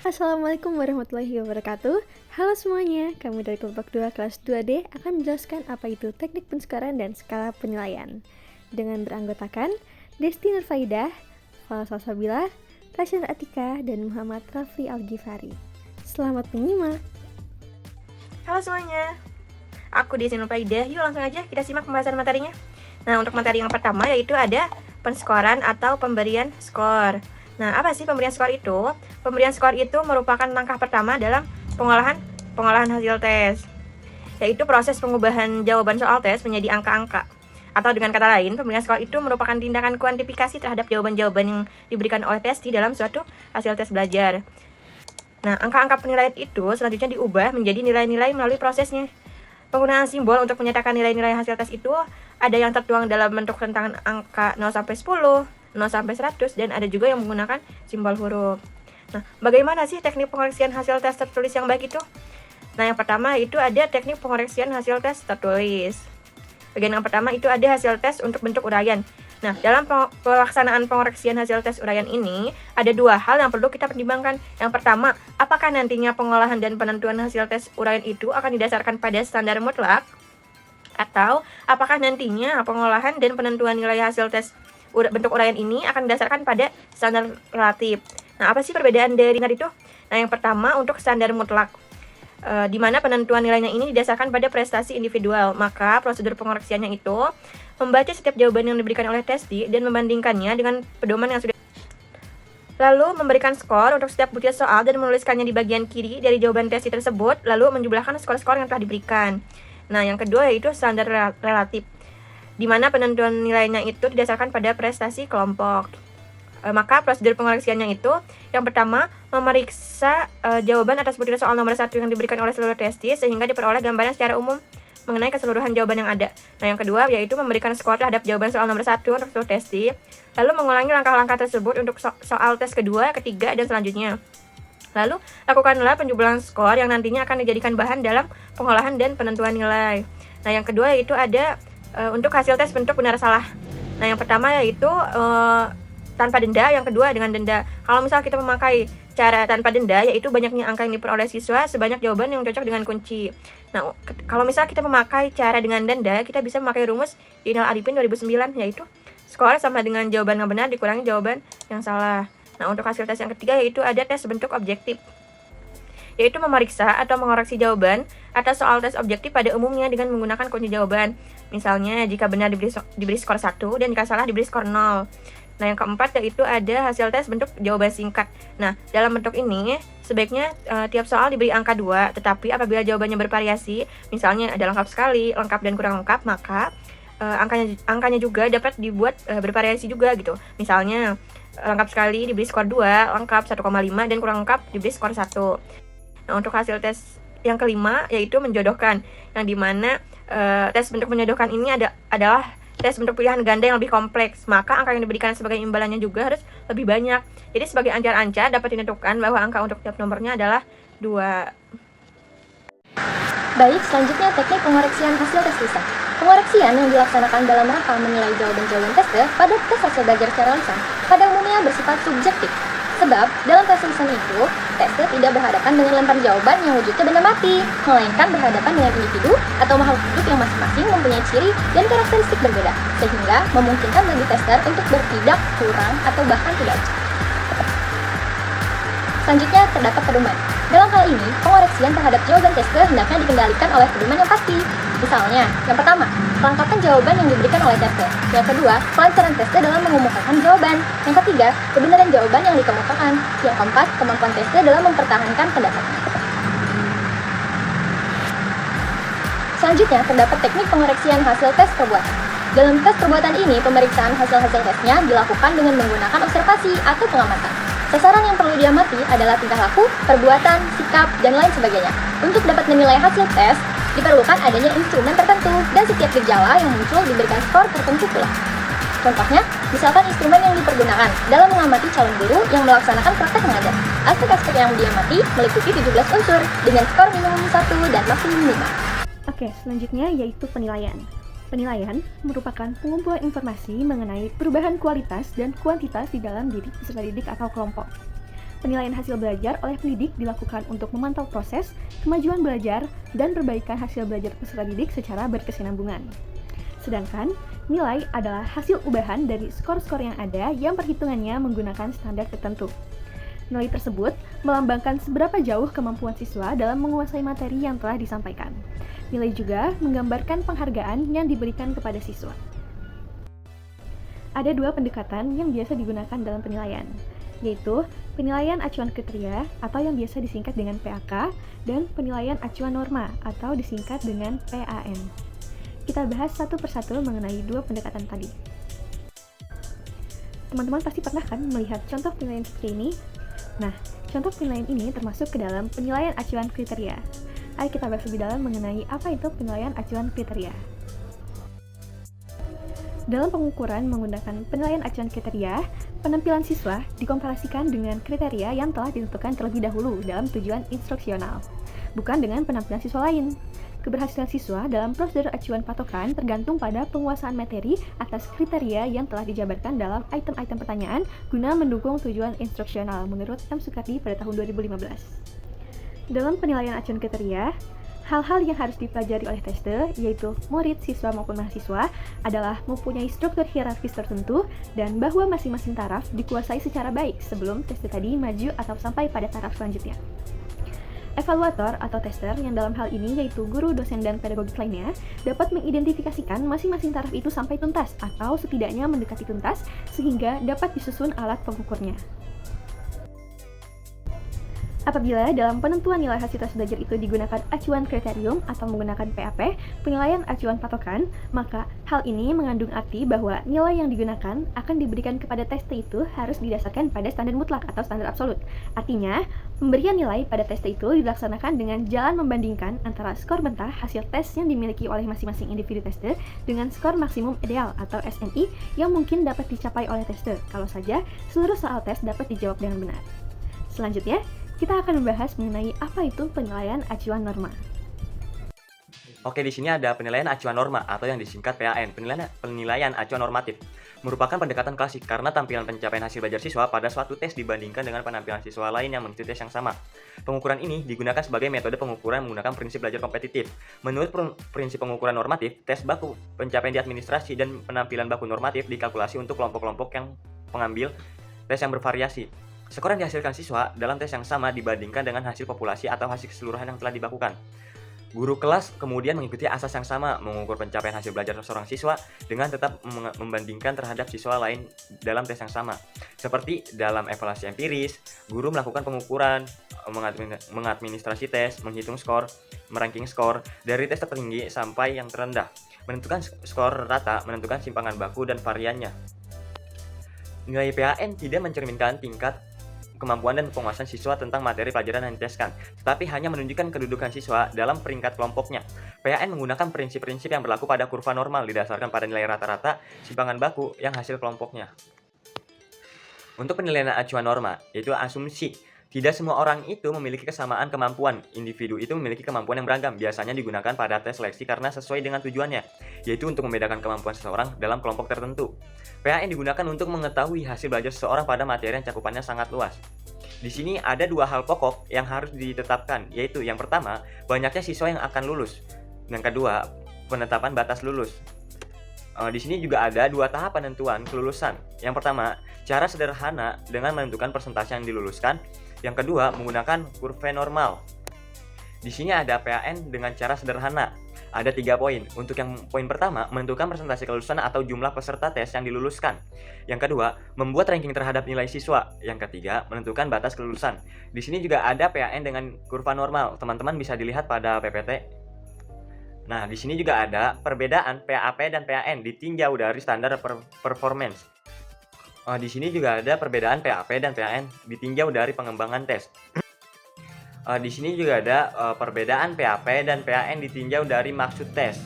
Assalamualaikum warahmatullahi wabarakatuh. Halo semuanya, kami dari kelompok 2 kelas 2D akan menjelaskan apa itu teknik penskolaran dan skala penilaian. Dengan beranggotakan Desti Nurfaidah, Fala Salsabila, Tasya Atika, dan Muhammad Rafli Al-Ghifari. Selamat menyimak. Halo semuanya, aku Desti Nurfaidah. Yuk langsung aja kita simak pembahasan materinya. Nah, untuk materi yang pertama yaitu ada penskoran atau pemberian skor. Nah, apa sih pemberian skor itu? Pemberian skor itu merupakan langkah pertama dalam pengolahan hasil tes, yaitu proses pengubahan jawaban soal tes menjadi angka-angka. Atau dengan kata lain, pemberian skor itu merupakan tindakan kuantifikasi terhadap jawaban-jawaban yang diberikan oleh testi dalam suatu hasil tes belajar. Nah, angka-angka penilaian itu selanjutnya diubah menjadi nilai-nilai melalui prosesnya. Penggunaan simbol untuk menyatakan nilai-nilai hasil tes itu ada yang tertuang dalam bentuk rentangan angka 0-10, 0-100, dan ada juga yang menggunakan simbol huruf. Nah, bagaimana sih teknik pengoreksian hasil tes tertulis yang baik itu? Nah, yang pertama itu ada teknik pengoreksian hasil tes tertulis. Bagian yang pertama itu ada hasil tes untuk bentuk uraian. Nah, dalam pelaksanaan pengoreksian hasil tes uraian ini, ada dua hal yang perlu kita pertimbangkan. Yang pertama, apakah nantinya pengolahan dan penentuan hasil tes uraian itu akan didasarkan pada standar mutlak? Atau apakah nantinya pengolahan dan penentuan nilai hasil tes bentuk uraian ini akan didasarkan pada standar relatif. Nah, apa sih perbedaan dari itu? Nah, yang pertama untuk standar mutlak, di mana penentuan nilainya ini didasarkan pada prestasi individual. Maka prosedur pengoreksiannya itu membaca setiap jawaban yang diberikan oleh testi dan membandingkannya dengan pedoman yang sudah, lalu memberikan skor untuk setiap butiran soal dan menuliskannya di bagian kiri dari jawaban testi tersebut, lalu menjumlahkan skor-skor yang telah diberikan. Nah, yang kedua yaitu standar relatif, di mana penentuan nilainya itu didasarkan pada prestasi kelompok. Maka prosedur pengoreksiannya itu, yang pertama, memeriksa jawaban atas butiran soal nomor 1 yang diberikan oleh seluruh testi sehingga diperoleh gambaran secara umum mengenai keseluruhan jawaban yang ada. Nah, yang kedua yaitu memberikan skor terhadap jawaban soal nomor 1 untuk seluruh testi, lalu mengulangi langkah-langkah tersebut untuk soal tes kedua, ketiga, dan selanjutnya. Lalu, lakukanlah penjumlahan skor yang nantinya akan dijadikan bahan dalam pengolahan dan penentuan nilai. Nah, yang kedua yaitu ada untuk hasil tes bentuk benar salah. Nah, yang pertama yaitu tanpa denda, yang kedua dengan denda. Kalau misal kita memakai cara tanpa denda, yaitu banyaknya angka yang diperoleh siswa sebanyak jawaban yang cocok dengan kunci. Nah, kalau misal kita memakai cara dengan denda, kita bisa memakai rumus Zainal Arifin 2009, yaitu skor sama dengan jawaban yang benar dikurangi jawaban yang salah. Nah, untuk hasil tes yang ketiga yaitu ada tes bentuk objektif, yaitu memeriksa atau mengoreksi jawaban atas soal tes objektif pada umumnya dengan menggunakan kunci jawaban. Misalnya, jika benar diberi skor 1 dan jika salah diberi skor 0. Nah, yang keempat yaitu ada hasil tes bentuk jawaban singkat. Nah, dalam bentuk ini sebaiknya tiap soal diberi angka 2, tetapi apabila jawabannya bervariasi, misalnya ada lengkap sekali, lengkap dan kurang lengkap, maka angkanya juga dapat dibuat bervariasi juga gitu. Misalnya, lengkap sekali diberi skor 2, lengkap 1,5, dan kurang lengkap diberi skor 1. Nah, untuk hasil tes yang kelima yaitu menjodohkan, yang dimana tes bentuk menjodohkan ini adalah tes bentuk pilihan ganda yang lebih kompleks, maka angka yang diberikan sebagai imbalannya juga harus lebih banyak. Jadi sebagai ancar-ancar dapat ditentukan bahwa angka untuk tiap nomornya adalah 2. Baik, selanjutnya teknik pengoreksian hasil tes lisan. Pengoreksian yang dilaksanakan dalam rangka menilai jawaban-jawaban tes pada tes hasil belajar secara lisan pada umumnya bersifat subjektif. Sebab, dalam tes lisan itu, tester tidak berhadapan dengan lempar jawaban yang wujudnya benda mati, melainkan berhadapan dengan individu atau makhluk hidup yang masing-masing mempunyai ciri dan karakteristik berbeda, sehingga memungkinkan bagi tester untuk bertindak kurang atau bahkan tidak ucap. Selanjutnya, terdapat pedoman. Dalam hal ini, pengoreksian terhadap jawaban tester hendaknya dikendalikan oleh pedoman yang pasti. Misalnya, yang pertama, kelengkapan jawaban yang diberikan oleh tester. Yang kedua, kelancaran tester dalam mengemukakan jawaban. Yang ketiga, kebenaran jawaban yang dikemukakan. Yang keempat, kemampuan tester dalam mempertahankan pendapatnya. Selanjutnya, terdapat teknik pengoreksian hasil tes perbuatan. Dalam tes perbuatan ini, pemeriksaan hasil-hasil tesnya dilakukan dengan menggunakan observasi atau pengamatan. Sasaran yang perlu diamati adalah tingkah laku, perbuatan, sikap, dan lain sebagainya. Untuk dapat menilai hasil tes, diperlukan adanya instrumen tertentu, dan setiap gejala yang muncul diberikan skor tertentu pula. Contohnya, misalkan instrumen yang dipergunakan dalam mengamati calon guru yang melaksanakan praktek mengajar. Aspek-aspek yang diamati meliputi 17 unsur, dengan skor minimum 1 dan maksimum 5. Oke, selanjutnya yaitu penilaian. Penilaian merupakan pengumpulan informasi mengenai perubahan kualitas dan kuantitas di dalam diri peserta didik atau kelompok. Penilaian hasil belajar oleh pendidik dilakukan untuk memantau proses, kemajuan belajar, dan perbaikan hasil belajar peserta didik secara berkesinambungan. Sedangkan, nilai adalah hasil ubahan dari skor-skor yang ada yang perhitungannya menggunakan standar tertentu. Nilai tersebut melambangkan seberapa jauh kemampuan siswa dalam menguasai materi yang telah disampaikan. Nilai juga menggambarkan penghargaan yang diberikan kepada siswa. Ada dua pendekatan yang biasa digunakan dalam penilaian, yaitu penilaian acuan kriteria atau yang biasa disingkat dengan PAK dan penilaian acuan norma atau disingkat dengan PAN. Kita bahas satu persatu mengenai dua pendekatan tadi. Teman-teman pasti pernah kan melihat contoh penilaian seperti ini? Nah, contoh penilaian ini termasuk ke dalam penilaian acuan kriteria. Ayo kita bahas lebih dalam mengenai apa itu penilaian acuan kriteria. Dalam pengukuran menggunakan penilaian acuan kriteria, penampilan siswa dikomparasikan dengan kriteria yang telah ditentukan terlebih dahulu dalam tujuan instruksional, bukan dengan penampilan siswa lain. Keberhasilan siswa dalam prosedur acuan patokan tergantung pada penguasaan materi atas kriteria yang telah dijabarkan dalam item-item pertanyaan guna mendukung tujuan instruksional menurut M. Sukardi pada tahun 2015. Dalam penilaian acuan kriteria, hal-hal yang harus dipelajari oleh tester, yaitu murid, siswa maupun mahasiswa, adalah mempunyai struktur hierarkis tertentu dan bahwa masing-masing taraf dikuasai secara baik sebelum tester tadi maju atau sampai pada taraf selanjutnya. Evaluator atau tester yang dalam hal ini yaitu guru, dosen, dan pedagogik lainnya dapat mengidentifikasikan masing-masing taraf itu sampai tuntas atau setidaknya mendekati tuntas sehingga dapat disusun alat pengukurnya. Apabila dalam penentuan nilai hasil tes belajar itu digunakan acuan kriterium atau menggunakan PAP, penilaian acuan patokan, maka hal ini mengandung arti bahwa nilai yang digunakan akan diberikan kepada tester itu harus didasarkan pada standar mutlak atau standar absolut. Artinya, pemberian nilai pada tester itu dilaksanakan dengan jalan membandingkan antara skor mentah hasil tes yang dimiliki oleh masing-masing individu tester dengan skor maksimum ideal atau SMI yang mungkin dapat dicapai oleh tester, kalau saja seluruh soal tes dapat dijawab dengan benar. Selanjutnya, kita akan membahas mengenai apa itu penilaian acuan norma. Oke, di sini ada penilaian acuan norma atau yang disingkat PAN, penilaian acuan normatif. Merupakan pendekatan klasik karena tampilan pencapaian hasil belajar siswa pada suatu tes dibandingkan dengan penampilan siswa lain yang mengikuti tes yang sama. Pengukuran ini digunakan sebagai metode pengukuran menggunakan prinsip belajar kompetitif. Menurut prinsip pengukuran normatif, tes baku, pencapaian di administrasi, dan penampilan baku normatif dikalkulasi untuk kelompok-kelompok yang pengambil tes yang bervariasi. Skor yang dihasilkan siswa dalam tes yang sama dibandingkan dengan hasil populasi atau hasil keseluruhan yang telah dibakukan. Guru kelas kemudian mengikuti asas yang sama, mengukur pencapaian hasil belajar seorang siswa dengan tetap membandingkan terhadap siswa lain dalam tes yang sama. Seperti dalam evaluasi empiris, guru melakukan pengukuran, mengadministrasi tes, menghitung skor, meranking skor dari tes tertinggi sampai yang terendah, menentukan skor rata, menentukan simpangan baku dan variannya. Nilai PAN tidak mencerminkan tingkat kemampuan dan penguasaan siswa tentang materi pelajaran yang diteskan, tetapi hanya menunjukkan kedudukan siswa dalam peringkat kelompoknya. PAN menggunakan prinsip-prinsip yang berlaku pada kurva normal didasarkan pada nilai rata-rata simpangan baku yang hasil kelompoknya. Untuk penilaian acuan norma, yaitu asumsi. Tidak semua orang itu memiliki kesamaan kemampuan. Individu itu memiliki kemampuan yang beragam, biasanya digunakan pada tes seleksi karena sesuai dengan tujuannya, yaitu untuk membedakan kemampuan seseorang dalam kelompok tertentu. PAN digunakan untuk mengetahui hasil belajar seseorang pada materi yang cakupannya sangat luas. Di sini ada dua hal pokok yang harus ditetapkan, yaitu yang pertama, banyaknya siswa yang akan lulus. Yang kedua, penetapan batas lulus. Di sini juga ada dua tahap penentuan kelulusan. Yang pertama, cara sederhana dengan menentukan persentase yang diluluskan. Yang kedua, menggunakan kurva normal. Di sini ada PAN dengan cara sederhana. Ada 3 poin. Untuk yang poin pertama, menentukan persentase kelulusan atau jumlah peserta tes yang diluluskan. Yang kedua, membuat ranking terhadap nilai siswa. Yang ketiga, menentukan batas kelulusan. Di sini juga ada PAN dengan kurva normal. Teman-teman bisa dilihat pada PPT. Nah, di sini juga ada perbedaan PAP dan PAN ditinjau dari standar performance. Di sini juga ada perbedaan PAP dan PAN ditinjau dari pengembangan tes. Di sini juga ada perbedaan PAP dan PAN ditinjau dari maksud tes.